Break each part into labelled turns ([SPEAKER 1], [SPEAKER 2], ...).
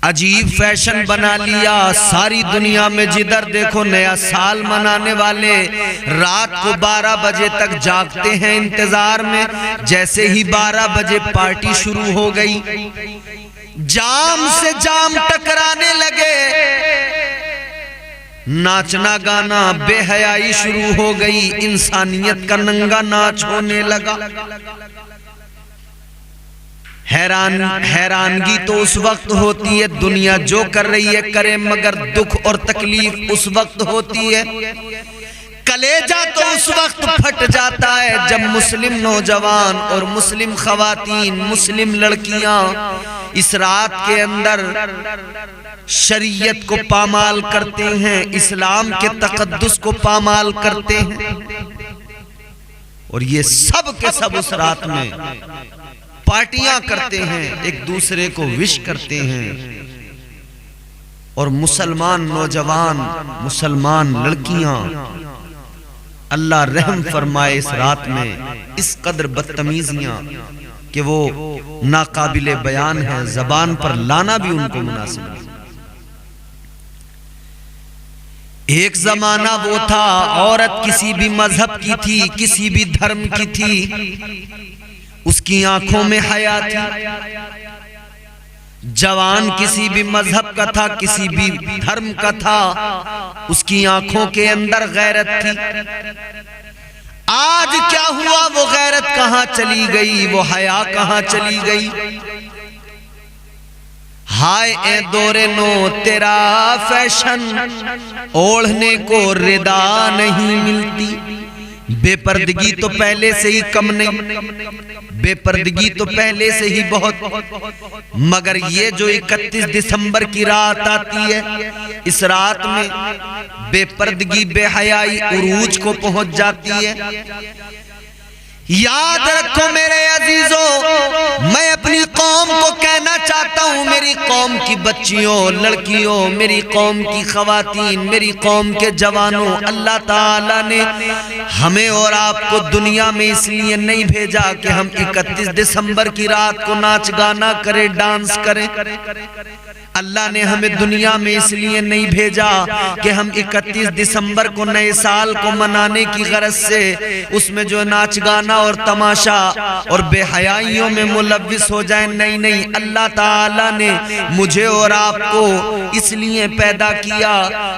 [SPEAKER 1] عجیب فیشن بنا لیا ساری دنیا میں، جدھر دیکھو نیا سال منانے والے رات کو 12 بجے تک جاگتے ہیں انتظار میں، جیسے ہی 12 بجے پارٹی شروع ہو گئی، جام سے جام ٹکرانے لگے، ناچنا گانا بے حیائی شروع ہو گئی، انسانیت کا ننگا ناچ ہونے لگا۔ حیرانگی تو اس وقت ہوتی ہے، دنیا جو کر رہی ہے کرے، مگر دکھ اور تکلیف اس وقت ہوتی ہے، کلیجہ تو اس وقت پھٹ جاتا ہے جب مسلم نوجوان اور مسلم خواتین، مسلم لڑکیاں اس رات کے اندر شریعت کو پامال کرتے ہیں، اسلام کے تقدس کو پامال کرتے ہیں، اور یہ سب کے سب اس رات میں پارٹیاں کرتے ہیں، ایک دوسرے کو وش کرتے ہیں، اور مسلمان نوجوان، مسلمان لڑکیاں، اللہ رحم فرمائے اس رات میں اس قدر بدتمیزیاں کہ وہ ناقابل بیان ہے، زبان پر لانا بھی ان کو مناسب نہیں۔ ایک زمانہ وہ تھا عورت کسی بھی مذہب کی تھی، کسی بھی دھرم کی تھی، اس کی آنکھوں میں حیا تھی، جوان کسی بھی مذہب کا تھا، کسی بھی دھرم کا تھا، اس کی آنکھوں کے اندر غیرت تھی۔ آج کیا ہوا؟ وہ غیرت کہاں چلی گئی؟ وہ حیا کہاں چلی گئی؟ ہائے اے دور نو تیرا فیشن، اوڑھنے کو ردا نہیں ملتی، بے پردگی تو پہلے سے ہی کم نہیں، بے پردگی تو پہلے سے ہی بہت، مگر یہ جو 31 دسمبر کی رات آتی ہے، اس رات میں بے پردگی بے حیائی عروج کو پہنچ جاتی ہے۔ یاد رکھو میرے عزیزوں، میں اپنی قوم کو کہنا چاہتا ہوں، میری قوم کی بچیوں، لڑکیوں، میری قوم کی خواتین، میری قوم کے جوانوں، اللہ تعالیٰ نے ہمیں اور آپ کو دنیا میں اس لیے نہیں بھیجا کہ ہم 31 دسمبر کی رات کو ناچ گانا کریں، ڈانس کریں۔ اللہ نے ہمیں دنیا میں اس لیے نہیں بھیجا کہ ہم 31 دسمبر کو نئے سال کو منانے کی غرض سے اس میں جو ناچ گانا اور تماشا اور بے حیائیوں میں ملوث ہو جائیں، نہیں نہیں، اللہ تعالیٰ نے مجھے اور آپ کو اس لیے پیدا کیا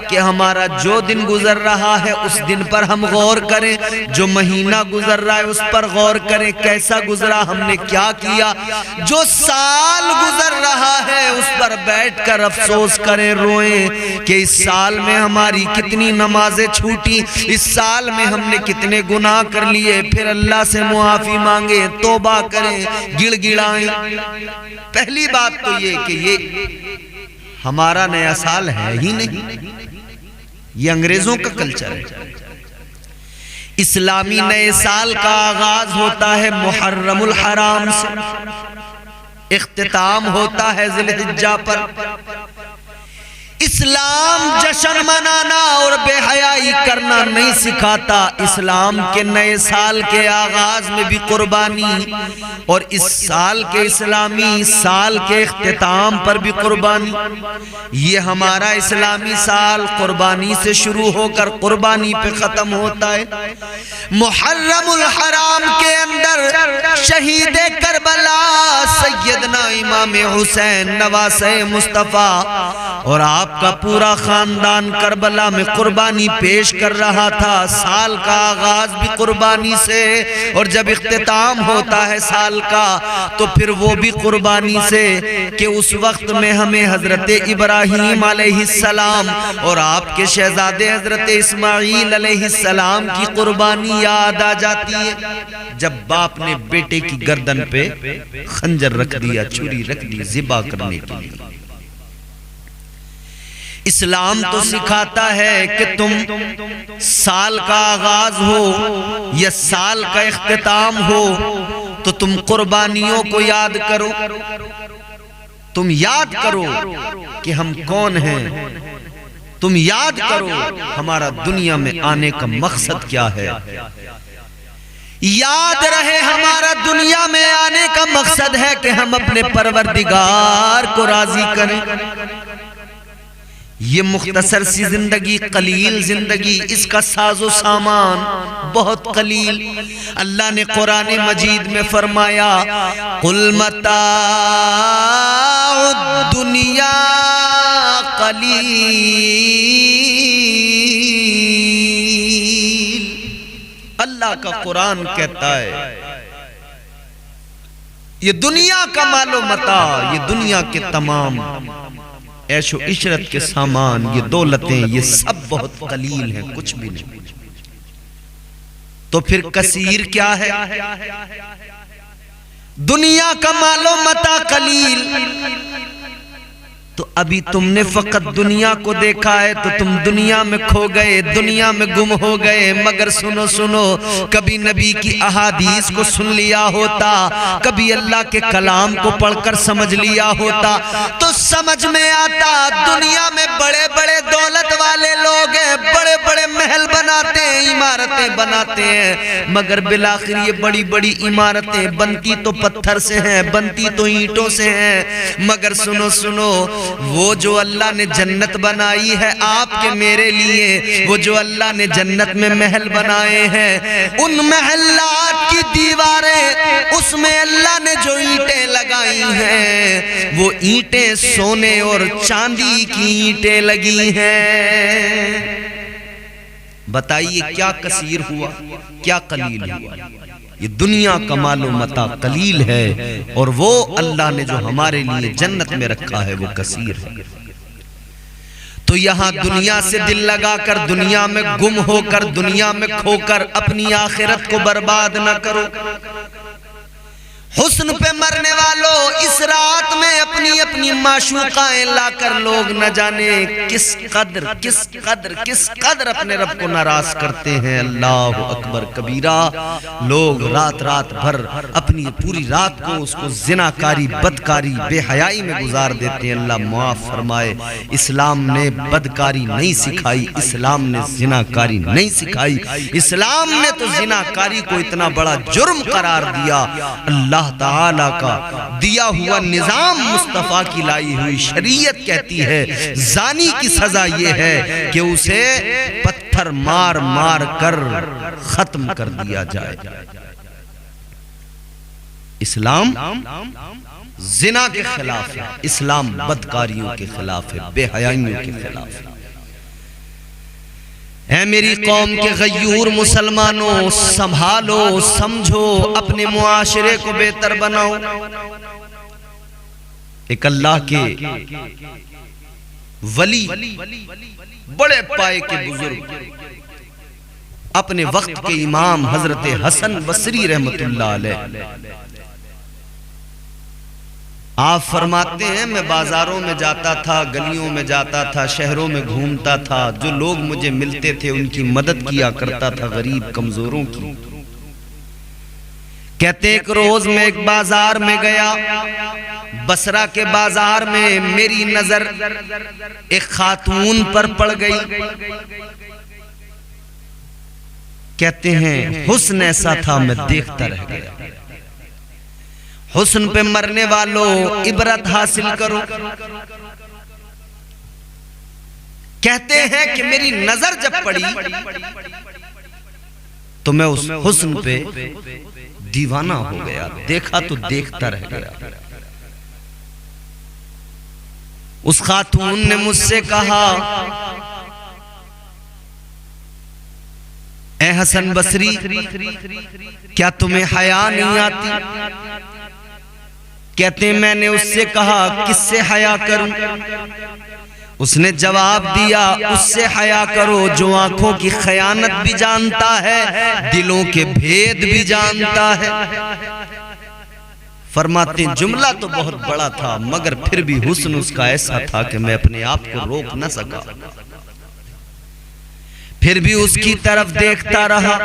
[SPEAKER 1] کہ ہمارا جو دن گزر رہا ہے اس دن پر ہم غور کریں، جو مہینہ گزر رہا ہے اس پر غور کریں، کیسا گزرا، ہم نے کیا کیا، جو سال گزر رہا ہے اس پر بیٹھ کر افسوس کریں، روئیں کہ اس سال میں ہماری کتنی نمازیں چھوٹی، اس سال میں ہم نے کتنے گناہ کر لیے، پھر اللہ سے معافی مانگیں، توبہ کریں، گڑ گڑائیں۔ پہلی بات تو یہ کہ یہ ہمارا نیا سال ہے ہی نہیں، یہ انگریزوں کا کلچر ہے۔ اسلامی نئے سال کا آغاز ہوتا ہے محرم الحرام سے، اختتام ہوتا ہے ذی الحجہ پر۔ اسلام جشن منانا اور بے حیائی کرنا نہیں سکھاتا، اسلام کے نئے سال کے آغاز میں بھی قربانی اور اس سال کے اسلامی سال کے اختتام پر بھی قربانی۔ یہ ہمارا اسلامی سال قربانی سے شروع ہو کر قربانی پہ ختم ہوتا ہے۔ محرم الحرام کے اندر شہید کربلا سیدنا امام حسین نواسہ مصطفیٰ اور آپ کا پورا خاندان کربلا میں قربانی پیش کر رہا تھا۔ سال کا آغاز بھی قربانی سے، اور جب اختتام ہوتا ہے سال کا تو پھر وہ بھی قربانی سے، کہ اس وقت میں ہمیں حضرت ابراہیم علیہ السلام اور آپ کے شہزادے حضرت اسماعیل علیہ السلام کی قربانی یاد آ جاتی ہے، جب باپ نے بیٹے کی گردن پہ خنجر رکھ دیا، چھری رکھ دی ذبح کرنے کے لیے۔ اسلام تو سکھاتا ہے کہ تم سال کا آغاز ہو یا سال کا اختتام ہو تو تم قربانیوں کو یاد کرو، تم یاد کرو کہ ہم کون ہیں، تم یاد کرو ہمارا دنیا میں آنے کا مقصد کیا ہے۔ یاد رہے ہمارا دنیا میں آنے کا مقصد ہے کہ ہم اپنے پروردگار کو راضی کریں۔ یہ مختصر سی زندگی، قلیل زندگی، اس کا ساز و سامان بہت قلیل۔ اللہ نے قرآن مجید میں فرمایا قُلْ مَتَاعُ الدُّنْيَا قلیل۔ اللہ کا قرآن کہتا ہے یہ دنیا کا مال و متاع، یہ دنیا کے تمام عیش و عشرت کے سامان، یہ دولتیں، یہ سب بہت قلیل ہیں، کچھ بھی نہیں۔ تو پھر کثیر کیا ہے؟ دنیا کا مال و متاع قلیل، تو ابھی تم نے فقط دنیا کو دیکھا ہے تو تم دنیا میں کھو گئے، دنیا میں گم ہو گئے۔ مگر سنو سنو، کبھی نبی کی احادیث کو سن لیا ہوتا، کبھی اللہ کے کلام کو پڑھ کر سمجھ لیا ہوتا تو سمجھ میں آتا دنیا میں بڑے بڑے دولت والے لوگ ہیں، بڑے بڑے محل بناتے ہیں، عمارتیں بناتے ہیں، مگر بالآخر یہ بڑی بڑی عمارتیں بنتی تو پتھر سے ہیں، بنتی تو اینٹوں سے ہیں۔ مگر سنو سنو، وہ جو اللہ نے جنت بنائی ہے آپ کے میرے لیے، وہ جو اللہ نے جنت میں محل بنائے ہیں، ان محلات کی دیواریں، اس میں اللہ نے جو اینٹیں لگائی ہیں وہ اینٹیں سونے اور چاندی کی اینٹیں لگی ہیں۔ بتائیے کیا کثیر ہوا، کیا قلیل ہوا؟ یہ دنیا کا مال و متاع قلیل ہے، اور وہ اللہ نے جو ہمارے لیے جنت میں رکھا ہے وہ کثیر ہے۔ تو یہاں دنیا سے دل لگا کر، دنیا میں گم ہو کر، دنیا میں کھو کر اپنی آخرت کو برباد نہ کرو۔ حسن پہ مرنے والوں، اس رات میں اپنی اپنی معشوقائیں لا کر لوگ نہ جانے کس قدر اپنے رب کو ناراض کرتے ہیں۔ اللہ اکبر کبیرہ۔ لوگ رات بھر اپنی پوری رات کو اس کو زناکاری، بدکاری، بے حیائی میں گزار دیتے ہیں۔ اللہ معاف فرمائے۔ اسلام نے بدکاری نہیں سکھائی، اسلام نے زناکاری نہیں سکھائی، اسلام نے تو زناکاری کو اتنا بڑا جرم قرار دیا۔ اللہ تعالیٰ کا دیا ہوا نظام، مصطفیٰ کی لائی ہوئی شریعت کہتی ہے زانی کی سزا یہ ہے کہ اسے پتھر مار مار کر ختم کر دیا جائے۔ اسلام زنا کے خلاف ہے، اسلام بدکاریوں کے خلاف ہے، بے حیائیوں کے خلاف ہے۔ اے میری قوم کے غیور مسلمانوں، سنبھالو، سمجھو، اپنے معاشرے کو بہتر بناؤ۔ ایک اللہ کے ولی، بڑے پائے کے بزرگ، اپنے وقت کے امام حضرت حسن بصری رحمت اللہ علیہ، آپ فرماتے ہیں میں بازاروں میں جاتا تھا، گلیوں میں جاتا تھا، شہروں میں گھومتا تھا، جو لوگ مجھے ملتے تھے ان کی مدد کیا کرتا تھا، غریب کمزوروں کی۔ کہتے ایک روز میں ایک بازار میں گیا، بصرہ کے بازار میں میری نظر ایک خاتون پر پڑ گئی۔ کہتے ہیں حسن ایسا تھا میں دیکھتا رہ گیا۔ حسن پہ مرنے والوں عبرت حاصل کرو۔ کہتے ہیں کہ میری نظر جب پڑی تو میں اس حسن پہ دیوانہ ہو گیا، دیکھا تو دیکھتا رہ گیا۔ اس خاتون نے مجھ سے کہا اے حسن بصری، کیا تمہیں حیا نہیں آتی؟ کہتے ہیں میں نے اس سے کہا کس سے حیا کروں؟ اس نے جواب دیا اس سے حیا کرو جو آنکھوں کی خیانت بھی جانتا ہے، دلوں کے بھید بھی جانتا ہے۔ فرماتے ہیں جملہ تو بہت بڑا تھا مگر پھر بھی حسن اس کا ایسا تھا کہ میں اپنے آپ کو روک نہ سکا، پھر بھی اس کی طرف دیکھتا رہا۔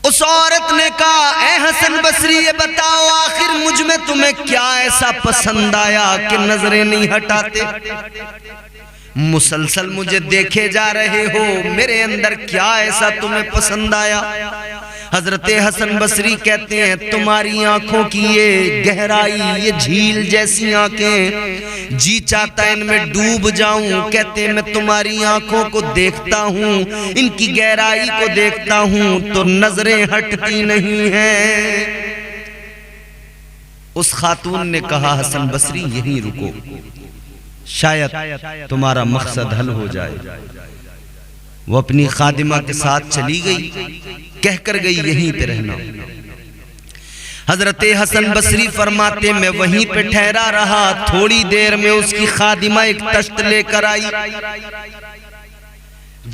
[SPEAKER 1] اس عورت نے کہا اے حسن بصری یہ بتاؤ آخر مجھ میں تمہیں کیا ایسا پسند آیا کہ نظریں نہیں ہٹاتے؟ مسلسل مجھے دیکھے جا رہے ہو، میرے اندر کیا ایسا تمہیں پسند آیا؟ حضرت حسن بصری کہتے ہیں تمہاری آنکھوں کی یہ گہرائی، یہ جھیل جیسی آنکھیں، جی چاہتا ہے ان میں ڈوب جاؤں۔ کہتے ہیں میں تمہاری آنکھوں کو دیکھتا ہوں، ان کی گہرائی کو دیکھتا ہوں تو نظریں ہٹتی نہیں ہیں۔ اس خاتون نے کہا حسن بصری یہیں رکو، شاید تمہارا مقصد حل ہو جائے۔ وہ اپنی خادمہ کے ساتھ چلی گئی، کہہ کر گئی یہیں پہ رہنا۔ حضرت حسن بصری فرماتے میں وہیں پہ ٹھہرا رہا، تھوڑی دیر میں اس کی خادمہ ایک تشت لے کر آئی۔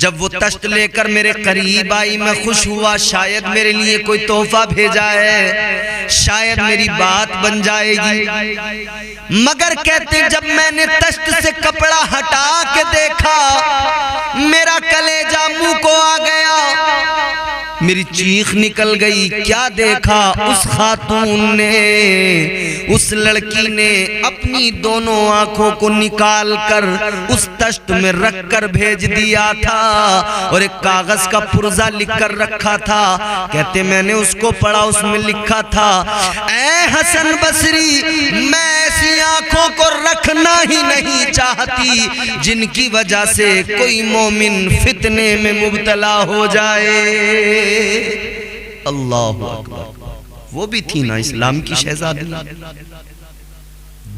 [SPEAKER 1] جب وہ تشت لے کر میرے قریب آئی میں خوش ہوا، شاید میرے لیے کوئی تحفہ بھیجا ہے، شاید میری بات بن جائے گی۔ مگر کہتے جب میں نے تشت سے کپڑا ہٹا کے دیکھا، میرا کلیجہ منہ کو آ گیا، میری چیخ نکل گئی۔ کیا دیکھا؟ اس خاتون نے، اس لڑکی نے اپنی دونوں آنکھوں کو نکال کر اس تشت میں رکھ کر بھیج دیا تھا، اور ایک کاغذ کا پرزہ لکھ کر رکھا تھا۔ کہتے میں نے اس کو پڑھا، اس میں لکھا تھا اے حسن بصری، میں ایسی آنکھوں کو رکھنا ہی نہیں چاہتی جن کی وجہ سے کوئی مومن فتنے میں مبتلا ہو جائے۔ اللہ اکبر، وہ بھی تھی نا اسلام کی شہزادی۔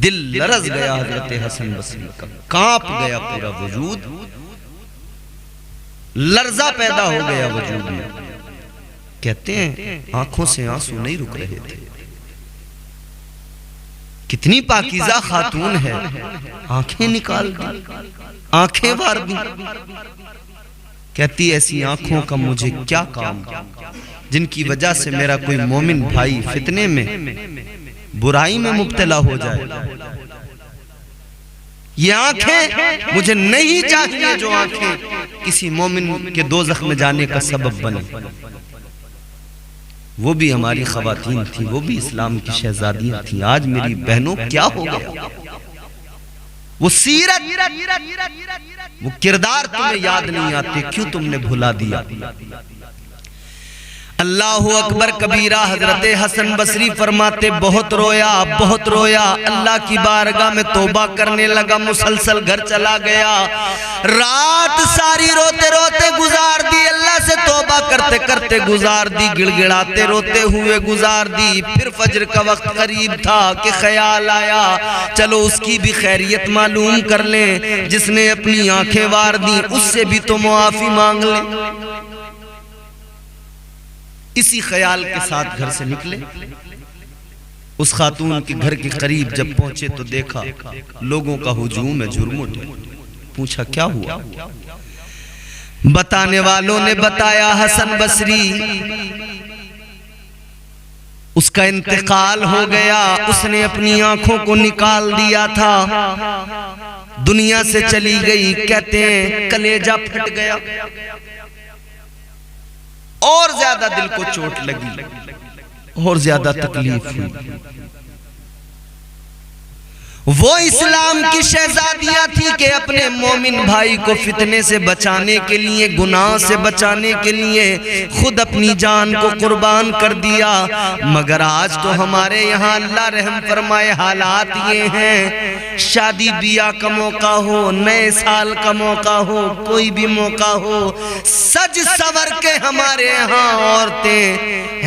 [SPEAKER 1] دل لرز گیا حضرت حسن بصری کا، کانپ گیا پورا وجود، لرزہ پیدا ہو گیا وجود میں۔ کہتے ہیں آنکھوں سے آنسو نہیں رک رہے تھے۔ کتنی پاکیزہ خاتون ہے، آنکھیں نکال دی، آنکھیں وار دی۔ کہتی ایسی آنکھوں کا مجھے کیا کام جن کی وجہ سے میرا کوئی مومن بھائی فتنے میں، برائی میں مبتلا ہو جائے۔ یہ آنکھیں مجھے نہیں چاہیے جو آنکھیں کسی مومن کے دوزخ میں جانے کا سبب بنے۔ وہ بھی ہماری خواتین تھی، وہ بھی اسلام کی شہزادیاں تھیں۔ آج میری بہنوں کیا ہو گیا؟ وہ سیرت، وہ کردار تمہیں یاد نہیں آتے، کیوں تم نے بھلا دیا؟ اللہ اکبر کبیرہ۔ حضرت حسن بصری فرماتے بہت رویا، بہت رویا، اللہ کی بارگاہ میں توبہ کرنے لگا، مسلسل گھر چلا گیا، رات ساری روتے روتے گزار دی، اللہ سے توبہ کرتے کرتے گزار دی، گڑ گڑاتے روتے ہوئے گزار دی۔ پھر فجر کا وقت قریب تھا کہ خیال آیا چلو اس کی بھی خیریت معلوم کر لیں، جس نے اپنی آنکھیں وار دی اس سے بھی تو معافی مانگ لیں۔ اسی خیال کے ساتھ گھر سے نکلے۔ اس خاتون کے گھر کے قریب جب پہنچے تو دیکھا لوگوں کا ہجوم ہے، جھرمٹ ہے۔ پوچھا کیا ہوا؟ بتانے والوں نے بتایا حسن بصری اس کا انتقال ہو گیا، اس نے اپنی آنکھوں کو نکال دیا تھا، دنیا سے چلی گئی۔ کہتے ہیں کلیجہ پھٹ گیا، اور زیادہ دل کو چوٹ لگی، اور زیادہ تکلیف ہوئی۔ وہ اسلام کی شہزادیاں تھی کہ اپنے مومن بھائی کو فتنے سے بچانے کے لیے، گناہ سے بچانے کے لیے خود اپنی جان کو قربان کر دیا۔ مگر آج تو ہمارے یہاں اللہ رحم فرمائے حالات یہ ہیں، شادی بیاہ کا موقع ہو، نئے سال کا موقع ہو، کوئی بھی موقع ہو، سج سور کے ہمارے یہاں عورتیں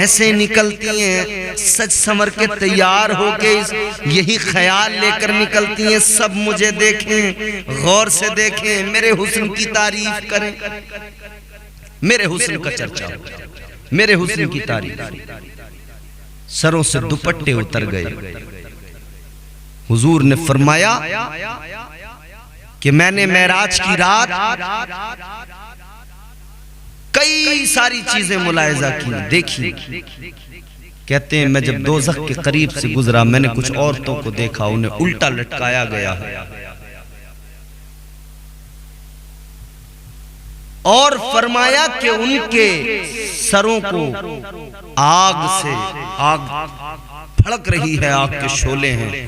[SPEAKER 1] ایسے نکلتی ہیں، سج سور کے تیار ہو کے یہی خیال لے کر نکلتی ہیں سب مجھے دیکھیں، غور سے دیکھیں، میرے حسن کی تعریف کریں، میرے حسن کا چرچہ ہو، میرے حسن کی تعریف۔ سروں سے دوپٹے اتر گئے۔ حضور نے فرمایا کہ میں نے معراج کی رات کئی ساری چیزیں ملاحظہ کی، دیکھی۔ کہتے ہیں میں جب دوزخ کے قریب سے گزرا میں نے کچھ عورتوں کو دیکھا، انہیں الٹا لٹکایا گیا ہے، اور فرمایا کہ ان کے سروں کو آگ سے، آگ پھڑک رہی ہے، آگ کے شعلے ہیں،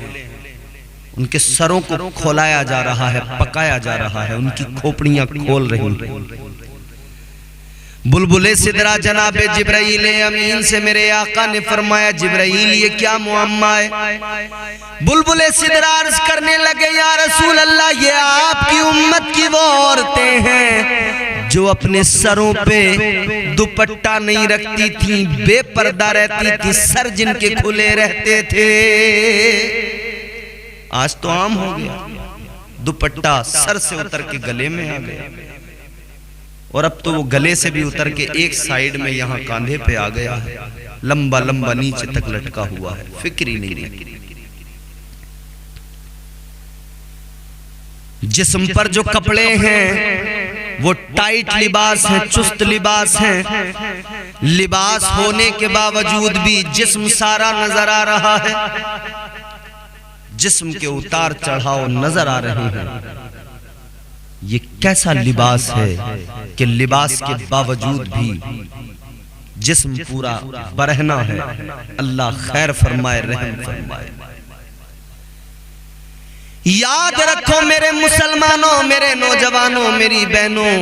[SPEAKER 1] ان کے سروں کو کھولایا جا رہا ہے، پکایا جا رہا ہے، ان کی کھوپڑیاں کھول رہی ہیں۔ بلبل سدرا جناب جبرائیل امین سے میرے آقا نے فرمایا جبرائیل یہ کیا معاملہ ہے؟ بلبل سدرا عرض کرنے لگے یا رسول اللہ یہ آپ کی امت کی وہ عورتیں ہیں جو اپنے سروں پہ دوپٹہ نہیں رکھتی تھیں، بے پردہ رہتی تھی، سر جن کے کھلے رہتے تھے۔ آج تو عام ہو گیا، دوپٹہ سر سے اتر کے گلے میں آ گیا، اور اب تو وہ گلے سے بھی اتر کے ایک سائیڈ میں یہاں کاندھے پہ آ گیا ہے، لمبا لمبا نیچے تک لٹکا ہوا ہے، فکر ہی نہیں رہی۔ جسم پر جو کپڑے ہیں وہ ٹائٹ لباس ہیں، چست لباس ہیں، لباس ہونے کے باوجود بھی جسم سارا نظر آ رہا ہے، جسم کے اتار چڑھاؤ نظر آ رہے ہیں۔ یہ کیسا لباس ہے کہ لباس کے باوجود بھی جسم پورا برہنہ ہے۔ اللہ خیر فرمائے، رحم فرمائے۔ یاد رکھو میرے مسلمانوں، میرے نوجوانوں، میری بہنوں،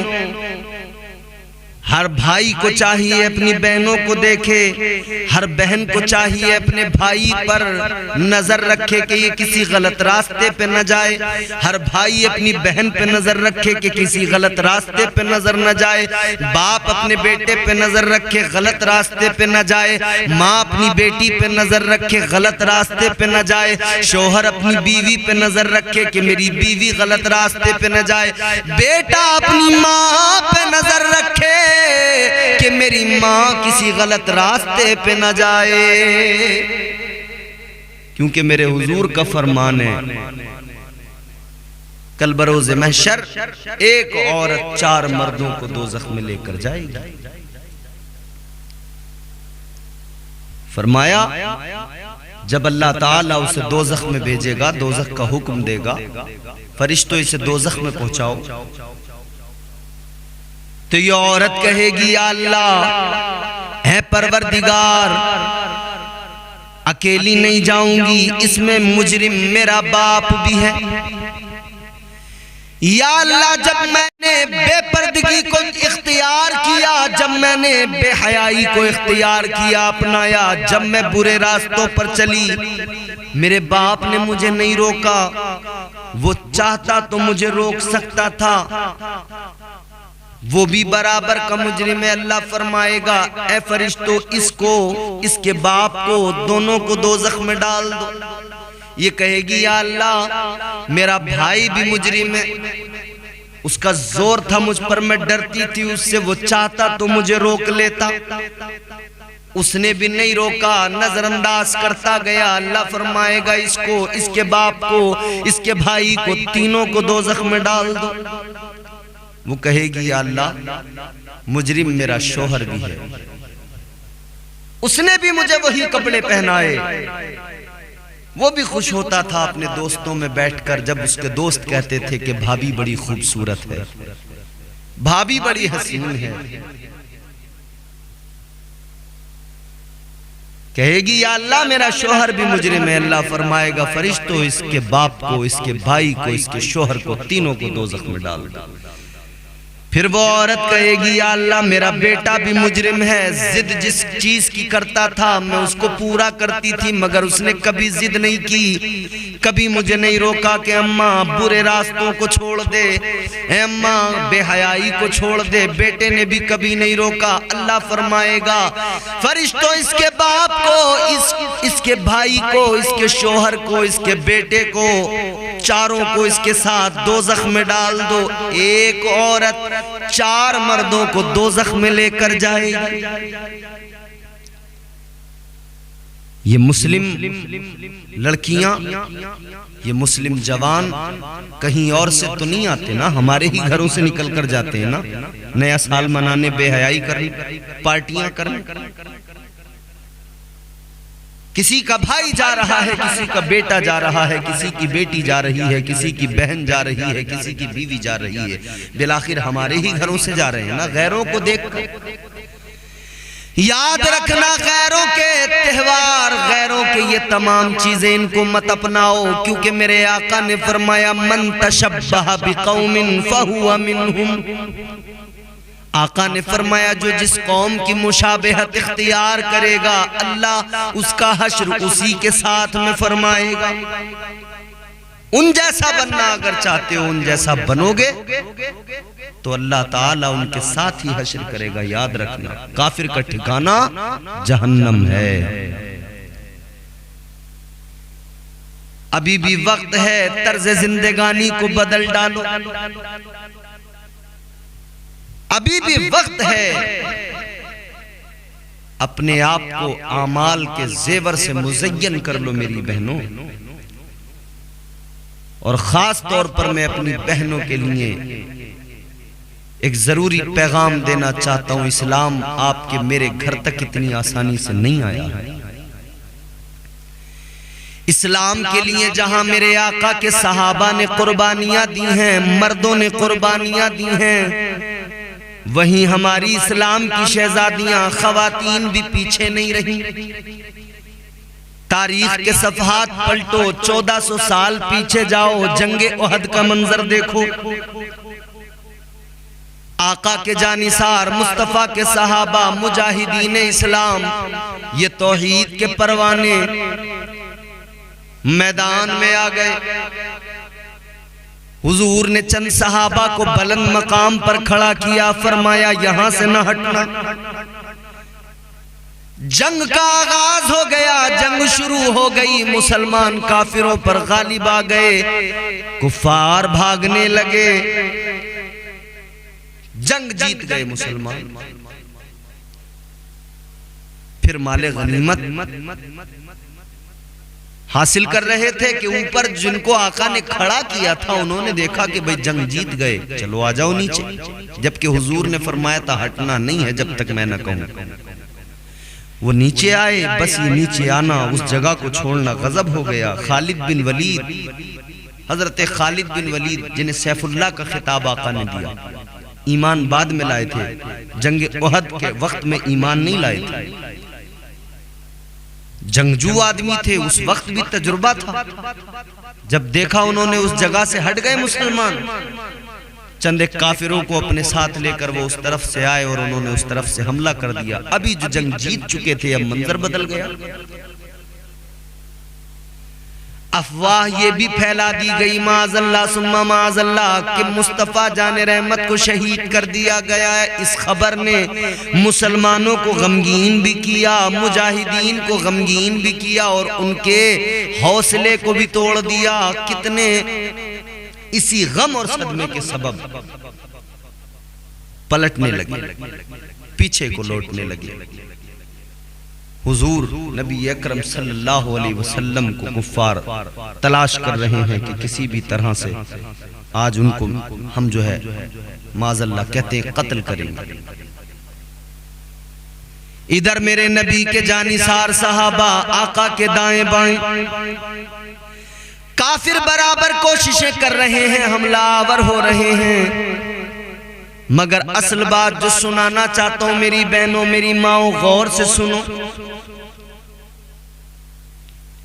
[SPEAKER 1] ہر بھائی کو چاہیے اپنی بہنوں کو دیکھے، ہر بہن کو چاہیے اپنے بھائی پر نظر رکھے کہ یہ کسی غلط راستے پہ نہ جائے، ہر بھائی اپنی بہن پہ نظر رکھے کہ کسی غلط راستے پہ نظر نہ جائے، باپ اپنے بیٹے پہ نظر رکھے غلط راستے پہ نہ جائے، ماں اپنی بیٹی پہ نظر رکھے غلط راستے پہ نہ جائے، شوہر اپنی بیوی پہ نظر رکھے کہ میری بیوی غلط راستے پہ نہ جائے، بیٹا اپنی ماں پہ نظر رکھے کہ میری ماں کسی غلط راستے پہ نہ جائے، کیونکہ میرے حضور کا فرمان ہے کل بروز محشر ایک عورت 4 مردوں کو دوزخ میں لے کر جائے گی۔ فرمایا جب اللہ تعالیٰ اسے دوزخ میں بھیجے گا، دوزخ کا حکم دے گا، فرشتوں اسے دوزخ میں پہنچاؤ، تو یہ عورت کہے گی یا اللہ اے پروردگار اکیلی نہیں جاؤں گی، اس میں مجرم میرا باپ بھی ہے، یا اللہ جب میں نے بے پردگی کو اختیار کیا، جب میں نے بے حیائی کو اختیار کیا اپنایا، جب میں برے راستوں پر چلی، میرے باپ نے مجھے نہیں روکا، وہ چاہتا تو مجھے روک سکتا تھا، وہ بھی برابر کا مجرم ہے۔ اللہ فرمائے گا اے فرشتوں اس کو، اس کے باپ کو، دونوں کو دوزخ میں ڈال دو۔ یہ کہے گی یا اللہ میرا بھائی بھی مجرم ہے، اس کا زور تھا مجھ پر، میں ڈرتی تھی اس سے، وہ چاہتا تو مجھے روک لیتا، اس نے بھی نہیں روکا، نظر انداز کرتا گیا۔ اللہ فرمائے گا اس کو، اس کے باپ کو، اس کے بھائی کو، تینوں کو دوزخ میں ڈال دو۔ وہ کہے گی یا اللہ مجرم میرا شوہر بھی ہے، اس نے بھی مجھے وہی کپڑے پہنائے، وہ بھی خوش ہوتا تھا اپنے دوستوں میں بیٹھ کر جب اس کے دوست کہتے تھے کہ بھابی بڑی خوبصورت ہے، بھابی بڑی حسین ہے۔ کہے گی یا اللہ میرا شوہر بھی مجرم ہے۔ اللہ فرمائے گا فرشتوں اس کے باپ کو، اس کے بھائی کو، اس کے شوہر کو، تینوں کو دوزخ میں ڈال دو۔ پھر وہ عورت کہے گی یا اللہ میرا بیٹا بھی مجرم ہے، ضد جس چیز کی کرتا تھا میں اس کو پورا کرتی تھی، مگر اس نے کبھی ضد نہیں کی، کبھی مجھے نہیں روکا کہ اماں برے راستوں کو چھوڑ دے، اے اماں بے حیائی کو چھوڑ دے، بیٹے نے بھی کبھی نہیں روکا۔ اللہ فرمائے گا فرشتوں اس کے باپ کو، اس کے بھائی کو، اس کے شوہر کو، اس کے بیٹے کو، چاروں کو اس کے ساتھ دوزخ میں ڈال دو۔ ایک عورت 4 مردوں کو دوزخ میں لے کر جائے گی۔ یہ مسلم لڑکیاں، یہ مسلم جوان کہیں اور سے تو نہیں آتے نا، ہمارے ہی گھروں سے نکل کر جاتے ہیں نا، نیا سال منانے، بے حیائی کرنے، پارٹیاں کرنے۔ کسی کا بھائی جا رہا ہے، کسی کا بیٹا جا رہا ہے، کسی کی بیٹی جا رہی ہے، کسی کی بہن جا رہی ہے، کسی کی بیوی جا رہی ہے، بالآخر ہمارے ہی گھروں سے جا رہے ہیں نا، غیروں کو دیکھ کر۔ یاد رکھنا غیروں کے تہوار، غیروں کے یہ تمام چیزیں ان کو مت اپناؤ، کیونکہ میرے آقا نے فرمایا من تشبہ بقوم فہو منہم۔ آقا نے فرمایا جو جس قوم کی مشابہت اختیار کرے گا اللہ اس کا حشر اسی کے ساتھ میں فرمائے گا۔ ان جیسا بننا اگر چاہتے ہو ان جیسا بنو گے تو اللہ تعالیٰ ان کے ساتھ ہی حشر کرے گا۔ یاد رکھنا کافر کا ٹھکانہ جہنم ہے۔ ابھی بھی وقت ہے، طرز زندگانی کو بدل ڈالو، ابھی بھی وقت ہے، اپنے آپ کو اعمال کے زیور سے مزین کر لو میری بہنوں۔ اور خاص طور پر میں اپنی بہنوں کے لیے ایک ضروری پیغام دینا چاہتا ہوں، اسلام آپ کے میرے گھر تک اتنی آسانی سے نہیں آیا ہے۔ اسلام کے لیے جہاں میرے آقا کے صحابہ نے قربانیاں دی ہیں، مردوں نے قربانیاں دی ہیں، وہیں ہماری اسلام کی شہزادیاں خواتین بھی پیچھے نہیں رہیں۔ تاریخ کے صفحات پلٹو، 1400 سال پیچھے جاؤ، جنگ احد کا منظر دیکھو، آقا کے جانثار مصطفیٰ کے صحابہ مجاہدین اسلام، یہ توحید کے پروانے میدان میں آ گئے۔ حضور نے چند صحابہ کو بلند مقام پر کھڑا کیا، فرمایا یہاں سے نہ ہٹنا۔ جنگ کا آغاز ہو گیا، جنگ شروع ہو گئی، مسلمان کافروں پر غالب آ گئے، کفار بھاگنے لگے، جنگ جیت گئے مسلمان۔ پھر مال غنیمت حاصل کر رہے تھے کہ اوپر جن کو آقا نے کھڑا کیا تھا انہوں نے دیکھا کہ بھئی جنگ جیت گئے، چلو آ جاؤ نیچے، جبکہ حضور نے فرمایا تھا ہٹنا نہیں ہے جب تک میں نہ کہوں۔ وہ نیچے آئے، بس یہ نیچے آنا، اس جگہ کو چھوڑنا غضب ہو گیا۔ خالد بن ولید، حضرت خالد بن ولید جنہیں سیف اللہ کا خطاب آقا نے دیا، ایمان بعد میں لائے تھے، جنگ احد کے وقت میں ایمان نہیں لائے تھے، جنگجو آدمی تھے، اس وقت بھی تجربہ تھا۔ جب دیکھا انہوں نے اس جگہ سے ہٹ گئے مسلمان، چند ایک کافروں کو اپنے ساتھ لے کر وہ اس طرف سے آئے اور انہوں نے اس طرف سے حملہ کر دیا۔ ابھی جو جنگ جیت چکے تھے اب منظر بدل گیا۔ افواہ یہ بھی پھیلا دی گئی معاذ اللہ ثم معاذ اللہ کہ مصطفیٰ جان رحمت کو شہید کر دیا گیا ہے۔ اس خبر نے مسلمانوں کو غمگین بھی کیا، مجاہدین کو غمگین بھی کیا اور ان کے حوصلے کو بھی توڑ دیا۔ کتنے اسی غم اور صدمے کے سبب پلٹنے لگے، پیچھے کو لوٹنے لگے۔ حضور نبی اکرم صلی اللہ علیہ وسلم کو کفار تلاش کر رہے ہیں کہ کسی بھی طرح سے آج ان کو ہم جو ہے معاذ اللہ کہتے ہیں قتل کریں گے۔ ادھر میرے نبی کے جانثار صحابہ آقا کے دائیں بائیں کافر برابر کوششیں کر رہے ہیں، حملہ آور ہو رہے ہیں، مگر اصل بات جو سنانا چاہتا ہوں میری بہنوں میری ماؤں غور سے سنو۔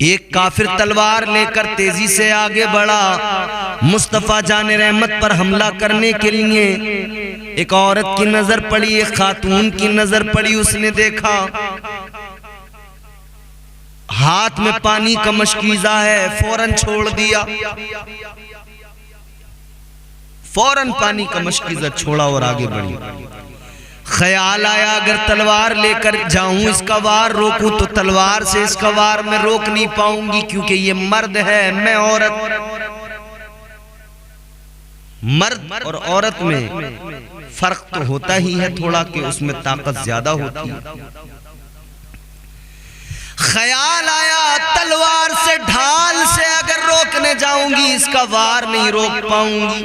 [SPEAKER 1] ایک کافر تلوار لے کر تیزی سے آگے بڑھا مصطفیٰ جان رحمت پر حملہ کرنے کے لیے۔ ایک عورت کی نظر پڑی، ایک خاتون کی نظر پڑی، اس نے دیکھا ہاتھ میں پانی کا مشکیزہ ہے، فوراً چھوڑ دیا، فوراً پانی کا مشکیزہ چھوڑا اور آگے بڑھی۔ خیال آیا اگر تلوار لے کر جاؤں اس کا وار روکوں تو تلوار سے اس کا وار میں روک نہیں پاؤں گی، کیونکہ یہ مرد ہے میں عورت۔ مرد اور عورت میں فرق تو ہوتا ہی ہے تھوڑا کہ اس میں طاقت زیادہ ہوتی ہے۔ خیال آیا تلوار سے ڈھال سے اگر روکنے جاؤں گی اس کا وار نہیں روک پاؤں گی،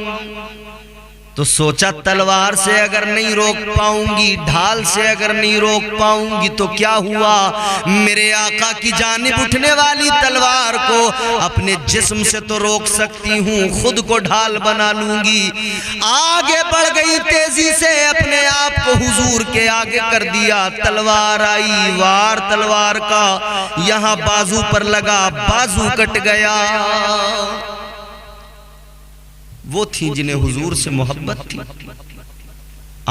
[SPEAKER 1] تو سوچا تلوار سے اگر نہیں روک پاؤں گی، ڈھال سے اگر نہیں روک پاؤں گی تو کیا ہوا، میرے آقا کی جانب اٹھنے والی تلوار کو اپنے جسم سے تو روک سکتی ہوں، خود کو ڈھال بنا لوں گی۔ آگے بڑھ گئی تیزی سے، اپنے آپ کو حضور کے آگے کر دیا۔ تلوار آئی، وار تلوار کا یہاں بازو پر لگا، بازو کٹ گیا۔ وہ تھی جنہیں حضور سے محبت تھی۔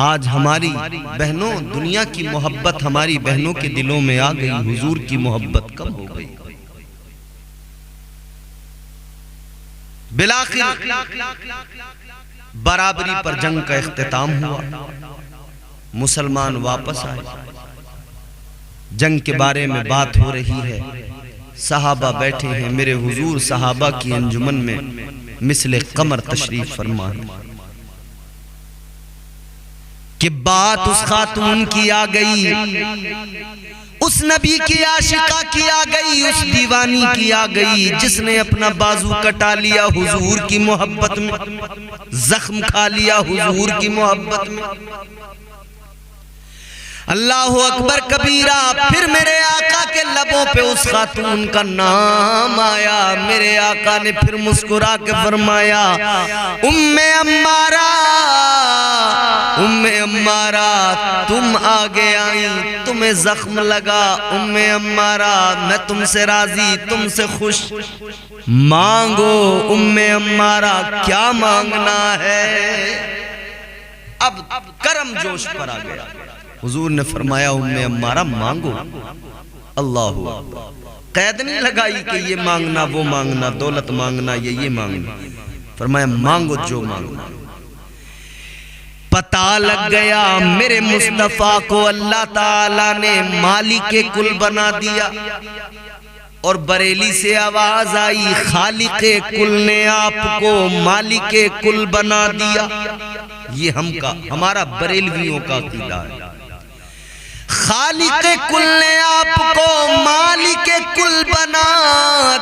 [SPEAKER 1] آج ہماری بہنوں، دنیا کی محبت ہماری بہنوں کے دلوں میں آ گئی، حضور کی محبت کم ہو گئی۔ بالآخر برابری پر جنگ کا اختتام ہوا، مسلمان واپس آئے، جنگ کے بارے میں بات ہو رہی ہے، صحابہ بیٹھے ہیں، میرے حضور صحابہ کی انجمن میں مثل قمر تشریف فرما کہ بات اس خاتون کی آ گئی، اس نبی کی عاشقہ کی آ گئی، اس دیوانی کی آ گئی جس نے اپنا بازو کٹا لیا حضور کی محبت میں، زخم کھا لیا حضور کی محبت میں۔ اللہ اکبر کبیرہ۔ پھر میرے آقا کے لبوں پہ اس خاتون کا نام آیا، میرے آقا نے پھر مسکرا کے فرمایا، ام عمارہ، ام عمارہ تم آگے آئیں، تمہیں زخم لگا، ام عمارہ میں تم سے راضی، تم سے خوش، مانگو ام عمارہ کیا مانگنا ہے۔ اب کرم جوش پر آ گیا، حضور نے فرمایا ام عمارہ مانگو۔ اللہ قید نہیں لگائی کہ یہ مانگنا وہ مانگنا، دولت مانگنا یہ مانگنا، فرمایا مانگو جو مانگنا۔ پتہ لگ گیا میرے مصطفیٰ کو اللہ تعالیٰ نے مالک کل بنا دیا، اور بریلی سے آواز آئی خالق کل نے آپ کو مالک کل بنا دیا۔ یہ ہمارا بریلویوں کا عقیدہ ہے، خالق کل نے آپ کو مالک کل بنا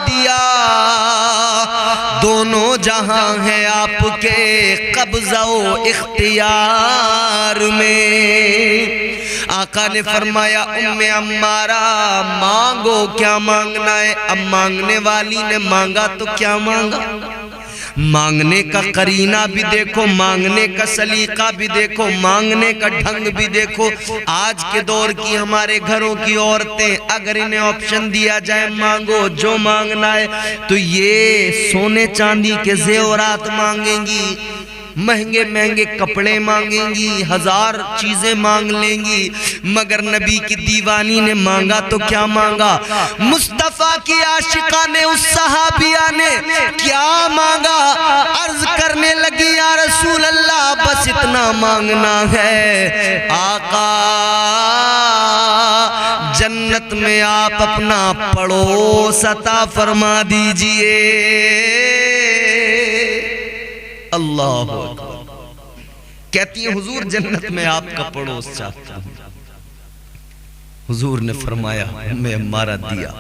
[SPEAKER 1] دیا، دونوں جہاں ہیں آپ کے قبضہ و اختیار میں۔ آقا نے فرمایا ام عمارہ مانگو کیا مانگنا ہے۔ اب مانگنے والی نے مانگا تو کیا مانگا، مانگنے کا قرینہ بھی دیکھو، مانگنے کا سلیقہ بھی دیکھو، مانگنے کا ڈھنگ بھی دیکھو۔ آج کے دور کی ہمارے گھروں کی عورتیں اگر انہیں آپشن دیا جائے مانگو جو مانگنا ہے تو یہ سونے چاندی کے زیورات مانگیں گی، مہنگے مہنگے کپڑے مانگیں گی، 1000 چیزیں مانگ لیں گی، مگر نبی کی دیوانی نے مانگا تو کیا مانگا، مصطفیٰ کی عاشقہ نے، اس صحابیہ نے کیا مانگا، عرض کرنے لگی یا رسول اللہ بس اتنا مانگنا ہے، آقا جنت میں آپ اپنا پڑوس عطا فرما دیجئے۔ اللہ کہتی ہے حضور جنت میں آپ کا پڑوس چاہتا ہوں۔ حضور نے فرمایا میں ہمارا دیا،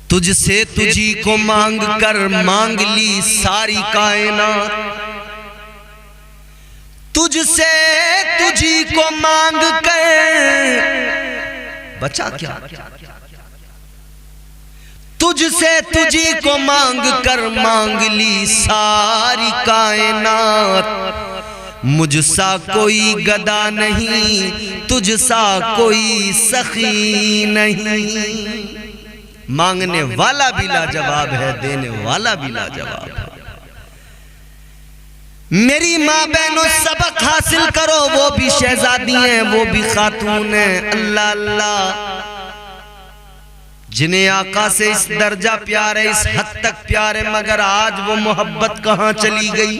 [SPEAKER 1] تجھ سے تجھی کو مانگ کر مانگ لی ساری کائنات، تجھ سے تجھی کو مانگ کر بچا کیا، تجھ سے تجھی کو مانگ کر مانگ لی ساری کائنات، مجھ سا کوئی گدا نہیں، تجھ سا کوئی سخی نہیں۔ مانگنے والا بھی لاجواب ہے، دینے والا بھی لاجواب ہے۔ میری ماں بہنوں سبق حاصل کرو، وہ بھی شہزادی ہیں، وہ بھی خاتون ہیں، اللہ اللہ جنہیں آقا سے اس درجہ پیار ہے، اس حد تک پیار ہے، مگر آج وہ محبت کہاں چلی گئی،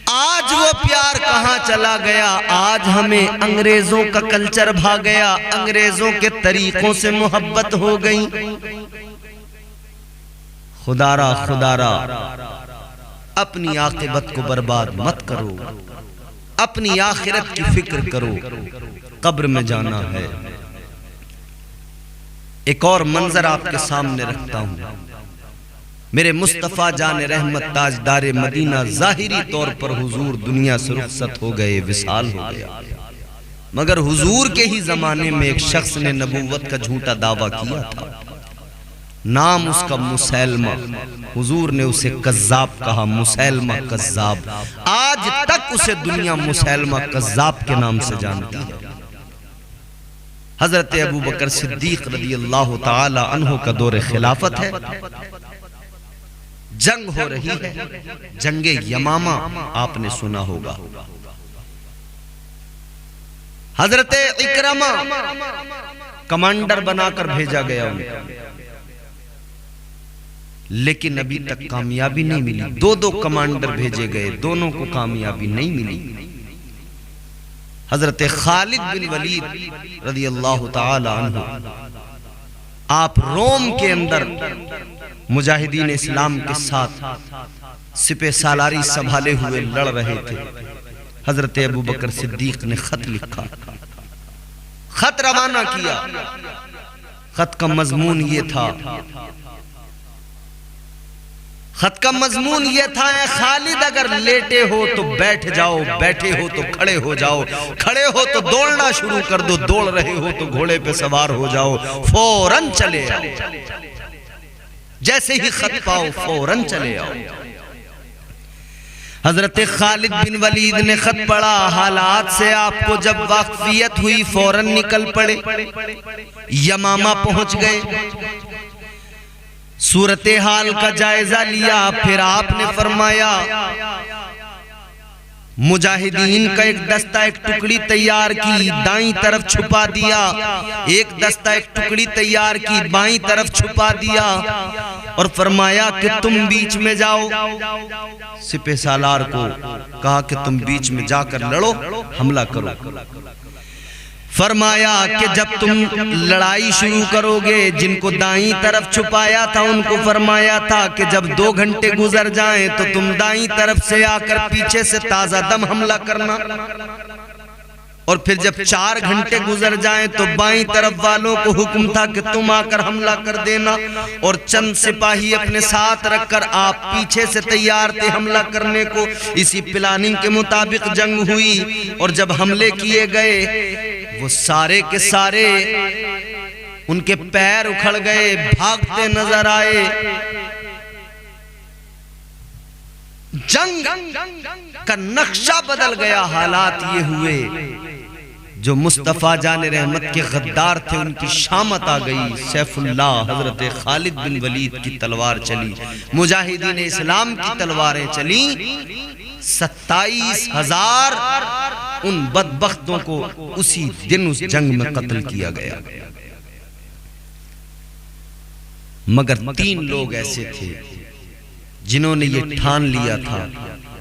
[SPEAKER 1] آج وہ پیار کہاں چلا گیا۔ آج ہمیں انگریزوں کا کلچر بھا گیا، انگریزوں کے طریقوں سے محبت ہو گئی۔ خدارا خدارا اپنی عاقبت کو برباد مت کرو، اپنی آخرت کی فکر کرو، قبر میں جانا ہے۔ ایک اور منظر آپ کے سامنے رکھتا ہوں، میرے مصطفیٰ جان رحمت تاجدار مدینہ ظاہری طور پر حضور دنیا سے رخصت ہو گئے، وصال ہو گیا، مگر حضور کے ہی زمانے میں ایک شخص نے نبوت کا جھوٹا دعویٰ کیا تھا، نام اس کا مسیلمہ، حضور نے اسے قذاب کہا، مسیلمہ قذاب، آج تک اسے دنیا مسیلمہ قذاب کے نام سے جانتی ہے۔ حضرت ابوبکر صدیق رضی اللہ تعالی عنہ کا دور خلافت ہے، جنگ ہو رہی ہے، جنگ یمامہ آپ نے سنا ہوگا، حضرت اکرمہ کمانڈر بنا کر بھیجا گیا ان کو، لیکن ابھی تک کامیابی نہیں ملی، دو کمانڈر بھیجے گئے، دونوں کو کامیابی نہیں ملی۔ حضرت خالد بن ولید رضی اللہ تعالی عنہ آپ روم کے اندر مجاہدین اسلام کے ساتھ سپہ سالاری سنبھالے ہوئے لڑ رہے تھے۔ حضرت ابوبکر صدیق نے خط لکھا، خط روانہ کیا، خط کا مضمون یہ تھا، خط کا مضمون یہ تھا، اے خالد اگر لیٹے ہو تو بیٹھ جاؤ، بیٹھے ہو تو کھڑے ہو جاؤ، کھڑے ہو تو دوڑنا شروع کر دو، دوڑ رہے ہو تو گھوڑے پہ سوار ہو جاؤ، فوراً چلے آؤ، جیسے ہی خط پاؤ فوراً چلے آؤ۔ حضرت خالد بن ولید نے خط پڑھا، حالات سے آپ کو جب واقفیت ہوئی فوراً نکل پڑے، یمامہ پہنچ گئے، صورتحال کا جائزہ لیا، پھر آپ نے فرمایا مجاہدین کا ایک دستہ ایک ٹکڑی تیار کی، دائیں طرف چھپا دیا، ایک دستہ ایک ٹکڑی تیار کی، بائیں طرف چھپا دیا، اور فرمایا کہ تم بیچ میں جاؤ، سپہ سالار کو کہا کہ تم بیچ میں جا کر لڑو، حملہ کرو۔ فرمایا کہ جب تم لڑائی شروع کرو گے، جن کو دائیں طرف چھپایا تھا ان کو فرمایا تھا کہ جب 2 گھنٹے گزر جائیں تو تم دائیں طرف سے آ کر پیچھے سے تازہ دم حملہ کرنا، اور پھر جب 4 گھنٹے گزر جائیں تو بائیں طرف والوں کو حکم تھا کہ تم آ کر حملہ کر دینا، اور چند سپاہی اپنے ساتھ رکھ کر آپ پیچھے سے تیار تھے حملہ کرنے کو۔ اسی پلاننگ کے مطابق جنگ ہوئی، اور جب حملے کیے گئے وہ سارے کے سارے ان کے پیر اکھڑ گئے، بھاگتے نظر آئے۔ جنگ کا نقشہ بدل گیا، حالات یہ ہوئے جو مصطفیٰ جان رحمت کے غدار تھے ان کی شامت آ گئی، سیف اللہ حضرت خالد بن ولید کی تلوار چلی، مجاہدین اسلام کی تلواریں چلیں، 27,000 ان بدبختوں کو اسی دن اس جنگ میں قتل کیا گیا، مگر 3 لوگ ایسے تھے جنہوں نے یہ ٹھان لیا تھا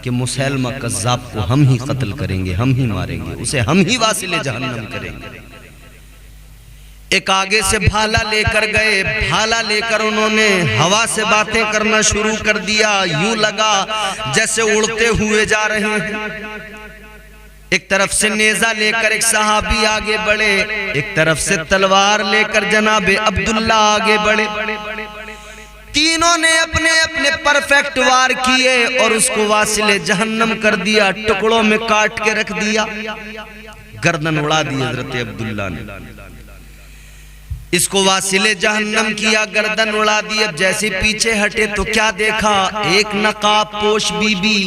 [SPEAKER 1] کہ مسیلمہ قذاب کو ہم ہی قتل کریں گے، ہم ہی ماریں گے، اسے ہم ہی واصل جہنم کریں گے۔ ایک آگے سے بھالا لے کر گئے، بھالا لے کر انہوں نے ہوا سے باتیں کرنا شروع کر دیا، یوں لگا جیسے اڑتے ہوئے جا رہے ہیں۔ ایک طرف سے نیزہ لے کر ایک صحابی آگے بڑھے، ایک طرف سے تلوار لے کر جناب عبداللہ آگے بڑھے، تینوں نے اپنے اپنے پرفیکٹ وار کیے اور اس کو واصل جہنم کر دیا، ٹکڑوں میں کاٹ کے رکھ دیا، گردن اڑا دی حضرت عبداللہ نے، اس کو واصل جہنم کیا، گردن اڑا دی۔ اب جیسے پیچھے ہٹے تو کیا دیکھا، ایک نقاب پوش بی بی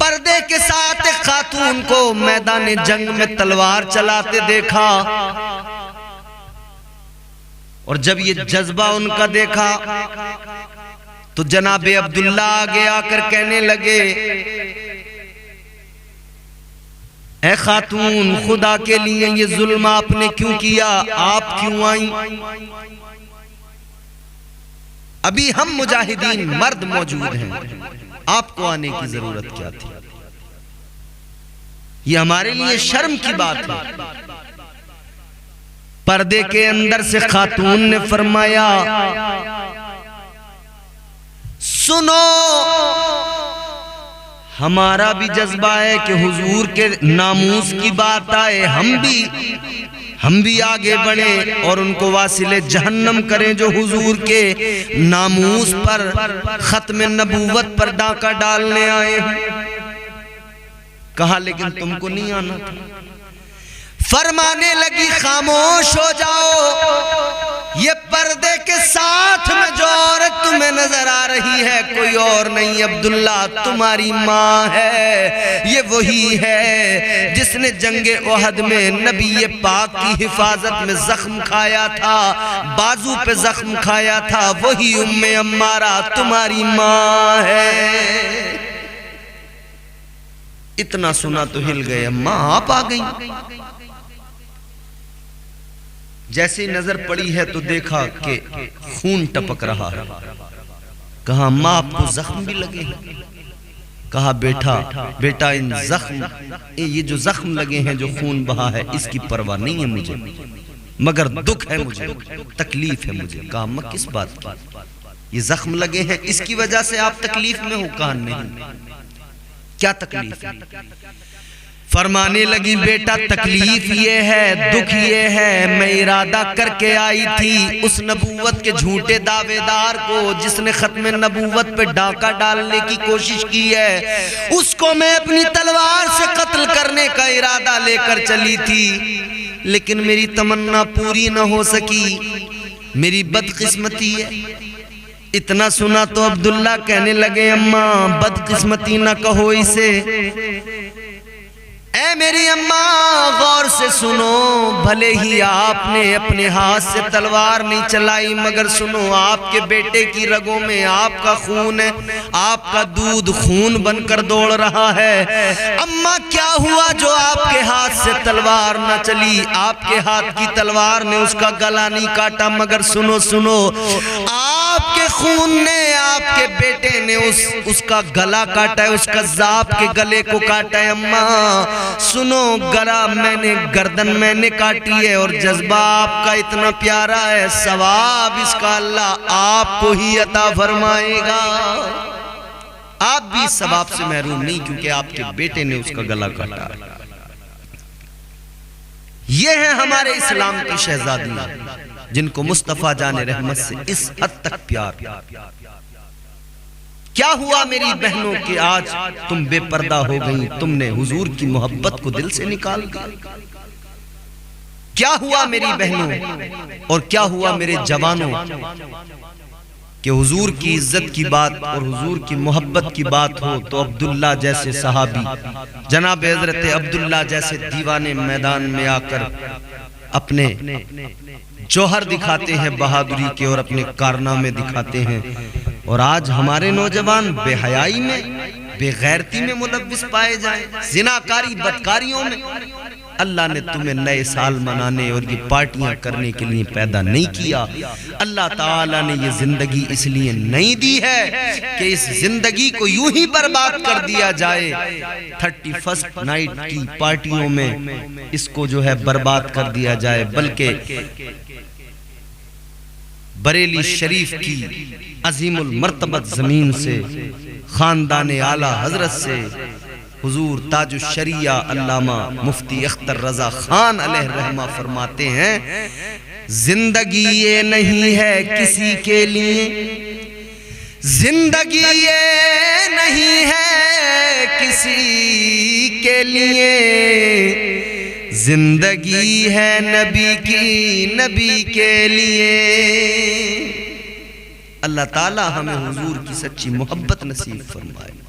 [SPEAKER 1] پردے کے ساتھ ایک خاتون کو میدان جنگ میں تلوار چلاتے دیکھا، اور جب یہ جذبہ ان کا دیکھا تو جناب عبداللہ آگے آ کر کہنے لگے، اے خاتون خدا کے لیے یہ ظلم آپ نے کیوں کیا، آپ کیوں آئیں؟ ابھی ہم مجاہدین مرد موجود ہیں، آپ کو آنے کی ضرورت کیا تھی؟ یہ ہمارے لیے شرم کی بات ہے۔ پردے کے اندر سے خاتون نے فرمایا، سنو، ہمارا بھی جذبہ ہے کہ حضور کے ناموس کی بات آئے، ہم بھی ہم بھی آگے بڑھیں اور ان کو واصل جہنم کریں جو حضور کے ناموس پر ختم نبوت پر ڈاکہ ڈالنے آئے ہیں۔ کہا لیکن تم کو نہیں آنا تھا۔ فرمانے لگی خاموش ہو جاؤ، یہ پردے کے ساتھ میں جو عورت تمہیں نظر آ رہی ہے کوئی اور نہیں، عبداللہ تمہاری ماں ہے۔ یہ وہی ہے جس نے جنگ احد میں نبی پاک کی حفاظت میں زخم کھایا تھا، بازو پہ زخم کھایا تھا، وہی ام عمارہ تمہاری ماں ہے۔ اتنا سنا تو ہل گئے، اماں آپ آ گئی۔ جیسے نظر پڑی ہے تو دیکھا کہ خون ٹپک رہا ہے۔ کہا اماں آپ کو زخم بھی لگے ہیں؟ کہا بیٹا ان زخم، یہ جو زخم لگے ہیں جو خون بہا ہے اس کی پرواہ نہیں ہے مجھے، مگر دکھ ہے مجھے، تکلیف ہے مجھے۔ کہا اماں کس بات کی؟ یہ زخم لگے ہیں اس کی وجہ سے آپ تکلیف میں ہو؟ کہا نہیں۔ کیا تکلیف ہے؟ فرمانے لگی بیٹا تکلیف یہ ہے، دکھ یہ ہے، میں ارادہ کر کے آئی تھی اس نبوت کے جھوٹے دعوے دار کو جس نے ختم نبوت پہ ڈاکہ ڈالنے کی کوشش کی ہے، اس کو میں اپنی تلوار سے قتل کرنے کا ارادہ لے کر چلی تھی، لیکن میری تمنا پوری نہ ہو سکی، میری بدقسمتی ہے۔ اتنا سنا تو عبداللہ کہنے لگے اماں بدقسمتی نہ کہو اسے، اے میری اماں غور سے سنو، بھلے ہی آپ نے اپنے ہاتھ سے تلوار نہیں چلائی، مگر سنو آپ کے بیٹے کی رگوں میں آپ کا خون ہے، آپ کا دودھ خون بن کر دوڑ رہا ہے۔ اماں کیا ہوا جو آپ کے ہاتھ سے تلوار نہ چلی؟ آپ کے ہاتھ کی تلوار نے اس کا گلا نہیں کاٹا، مگر سنو آپ کے خون نے آپ کے بیٹے نے اس کا گلا کاٹا ہے، اس قذاب کے گلے کو کاٹا ہے۔ اماں سنو، گلا میں نے، گردن میں نے کاٹی ہے، اور جذبہ آپ کا اتنا پیارا ہے، ثواب اس کا اللہ آپ کو ہی عطا فرمائے گا، آپ بھی ثواب سے محروم نہیں، کیونکہ آپ کے بیٹے نے اس کا گلا کاٹا۔ یہ ہیں ہمارے اسلام کی شہزادیاں جن کو مصطفیٰ جان رحمت سے اس حد تک پیار۔ کیا ہوا میری بہنوں کہ آج تم بے پردہ ہو گئی، تم نے حضور کی محبت کو دل سے نکال دیا؟ کیا ہوا میری بہنوں اور کیا ہوا میرے جوانوں کہ حضور کی عزت کی بات اور حضور کی محبت کی بات ہو تو عبداللہ جیسے صحابی، جناب حضرت عبداللہ جیسے دیوانے میدان میں آ کر اپنے جوہر دکھاتے ہیں بہادری کے اور اپنے کارنامے دکھاتے ہیں، اور آج ہمارے نوجوان بے حیائی میں، بے غیرتی میں ملوث پائے جائیں، زناکاری بدکاریوں میں۔ اللہ نے تمہیں نئے سال منانے اور یہ پارٹیاں کرنے کے لیے پیدا نہیں کیا۔ اللہ تعالیٰ نے یہ زندگی اس لیے نہیں دی ہے کہ اس زندگی کو یوں ہی برباد کر دیا جائے، 31st نائٹ کی پارٹیوں میں اس کو جو ہے برباد کر دیا جائے، بلکہ بریلی شریف کی عظیم المرتبت زمین سے، خاندان اعلیٰ حضرت سے، حضور تاج الشریعہ علامہ مفتی اختر رضا خان علیہ رحمہ فرماتے ہیں، زندگی یہ نہیں ہے کسی کے لیے، زندگی یہ نہیں ہے کسی کے لیے، زندگی ہے نبی کی، نبی کے لیے۔ اللہ تعالی ہمیں حضور کی سچی محبت نصیب فرمائے۔